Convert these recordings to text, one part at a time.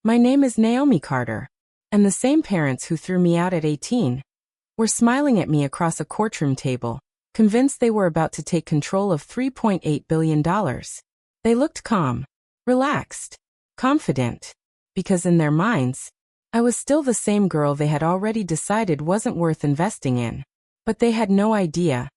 My name is Naomi Carter. And the same parents who threw me out at 18 were smiling at me across a courtroom table, convinced they were about to take control of $3.8 billion. They looked calm, relaxed, confident, because in their minds, I was still the same girl they had already decided wasn't worth investing in. But they had no idea.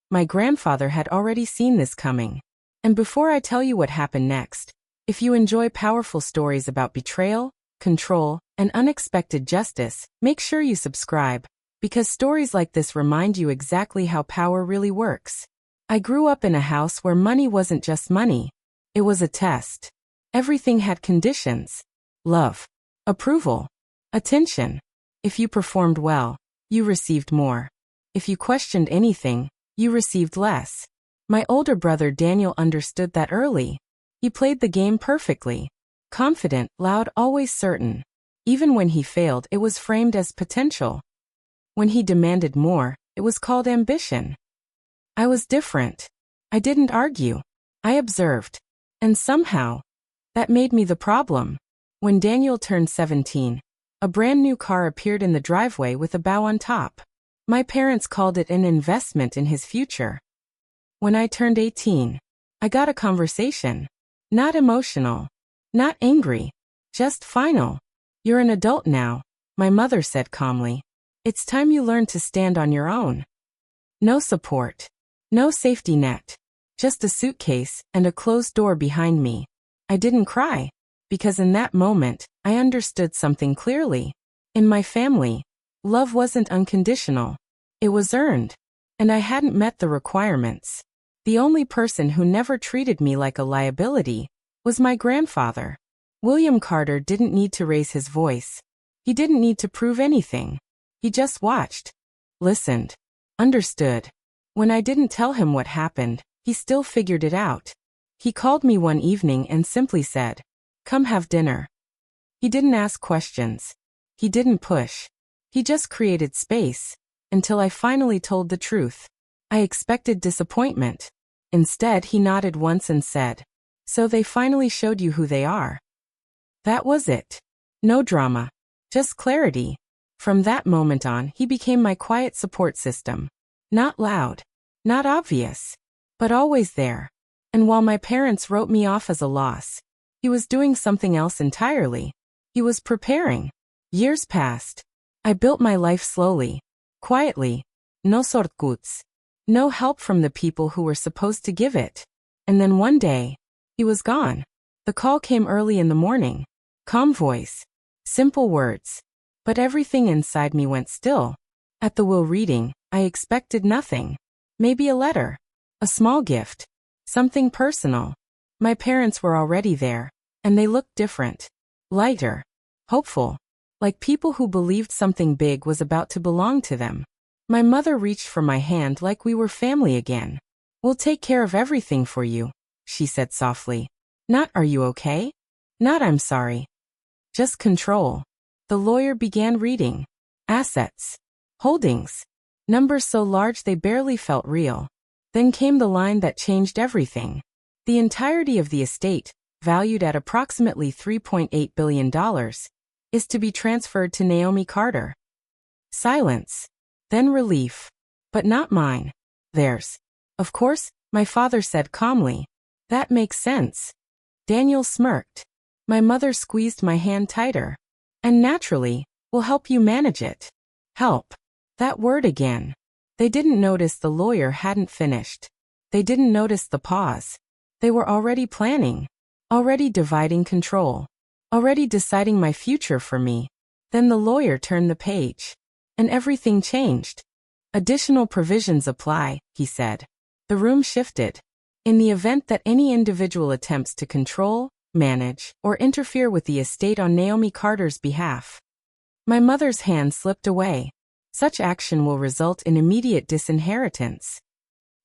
My grandfather had already seen this coming. And before I tell you what happened next, if you enjoy powerful stories about betrayal, control, and unexpected justice, make sure you subscribe, because stories like this remind you exactly how power really works. I grew up in a house where money wasn't just money. It was a test. Everything had conditions. Love, approval, attention. If you performed well, you received more. If you questioned anything, you received less. My older brother Daniel understood that early. He played the game perfectly. Confident, loud, always certain. Even when he failed, it was framed as potential. When he demanded more, it was called ambition. I was different. I didn't argue. I observed. And somehow, that made me the problem. When Daniel turned 17, a brand new car appeared in the driveway with a bow on top. My parents called it an investment in his future. When I turned 18, I got a conversation. Not emotional. Not angry. Just final. You're an adult now, my mother said calmly. It's time you learn to stand on your own. No support. No safety net. Just a suitcase and a closed door behind me. I didn't cry, because in that moment, I understood something clearly. In my family, love wasn't unconditional. It was earned. And I hadn't met the requirements. The only person who never treated me like a liability was my grandfather. William Carter didn't need to raise his voice. He didn't need to prove anything. He just watched, listened, understood. When I didn't tell him what happened, he still figured it out. He called me one evening and simply said, "Come have dinner." He didn't ask questions. He didn't push. He just created space, until I finally told the truth. I expected disappointment. Instead, he nodded once and said, "So they finally showed you who they are." That was it. No drama. Just clarity. From that moment on, he became my quiet support system. Not loud. Not obvious. But always there. And while my parents wrote me off as a loss, he was doing something else entirely. He was preparing. Years passed. I built my life slowly. Quietly. No shortcuts. No help from the people who were supposed to give it. And then one day, he was gone. The call came early in the morning. Calm voice. Simple words. But everything inside me went still. At the will reading, I expected nothing. Maybe a letter. A small gift. Something personal. My parents were already there, and they looked different. Lighter. Hopeful. Like people who believed something big was about to belong to them. My mother reached for my hand like we were family again. "We'll take care of everything for you," she said softly. Not "Are you okay?" Not "I'm sorry." Just control. The lawyer began reading. Assets. Holdings. Numbers so large they barely felt real. Then came the line that changed everything. The entirety of the estate, valued at approximately $3.8 billion, is to be transferred to Naomi Carter. Silence. Then relief. But not mine. Theirs. Of course, my father said calmly. "That makes sense." Daniel smirked. My mother squeezed my hand tighter. "And naturally, we'll help you manage it." Help. That word again. They didn't notice the lawyer hadn't finished. They didn't notice the pause. They were already planning. Already dividing control. Already deciding my future for me. Then the lawyer turned the page. And everything changed. "Additional provisions apply," he said. The room shifted. In the event that any individual attempts to control, manage, or interfere with the estate on Naomi Carter's behalf. My mother's hand slipped away. Such action will result in immediate disinheritance.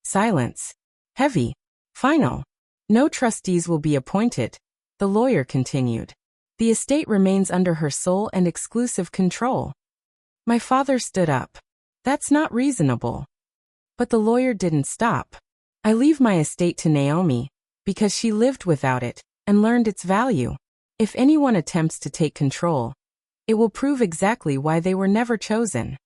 Silence. Heavy. Final. No trustees will be appointed. The lawyer continued. The estate remains under her sole and exclusive control. My father stood up. That's not reasonable. But the lawyer didn't stop. I leave my estate to Naomi, because she lived without it, and learned its value. If anyone attempts to take control, it will prove exactly why they were never chosen.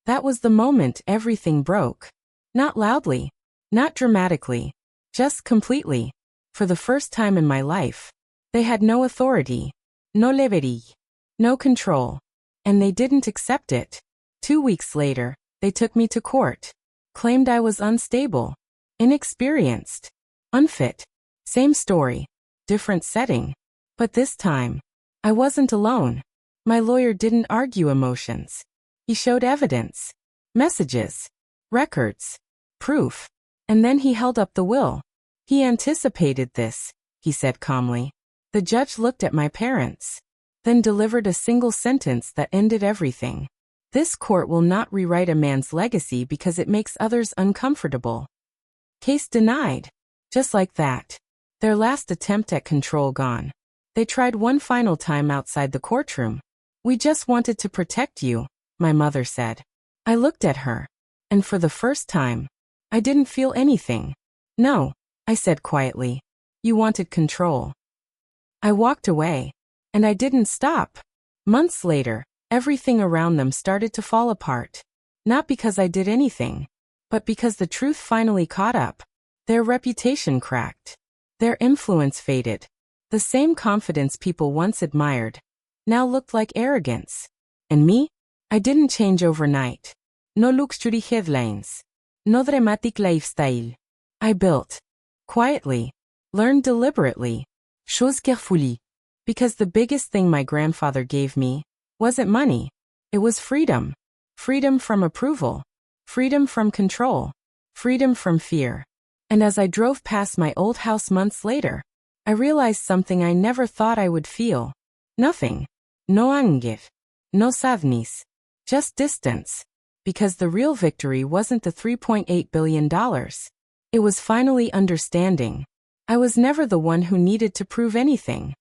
That was the moment everything broke. Not loudly, not dramatically, just completely. For the first time in my life, they had no authority, no liberté, no control, and they didn't accept it. 2 weeks later, they took me to court, claimed I was unstable, inexperienced, unfit. Same story, different setting. But this time, I wasn't alone. My lawyer didn't argue emotions. He showed evidence, messages, records, proof. And then he held up the will. He anticipated this, he said calmly. The judge looked at my parents, then delivered a single sentence that ended everything. This court will not rewrite a man's legacy because it makes others uncomfortable. Case denied. Just like that. Their last attempt at control gone. They tried one final time outside the courtroom. We just wanted to protect you, my mother said. I looked at her, and for the first time, I didn't feel anything. No, I said quietly. You wanted control. I walked away, and I didn't stop. Months later, everything around them started to fall apart. Not because I did anything, but because the truth finally caught up. Their reputation cracked. Their influence faded. The same confidence people once admired now looked like arrogance. And me? I didn't change overnight. No luxury headlines. No dramatic lifestyle. I built. Quietly. Learned deliberately. Chose carefully. Because the biggest thing my grandfather gave me wasn't money. It was freedom. Freedom from approval. Freedom from control. Freedom from fear. And as I drove past my old house months later, I realized something I never thought I would feel. Nothing. No anger. No sadness. Just distance. Because the real victory wasn't the $3.8 billion. It was finally understanding. I was never the one who needed to prove anything.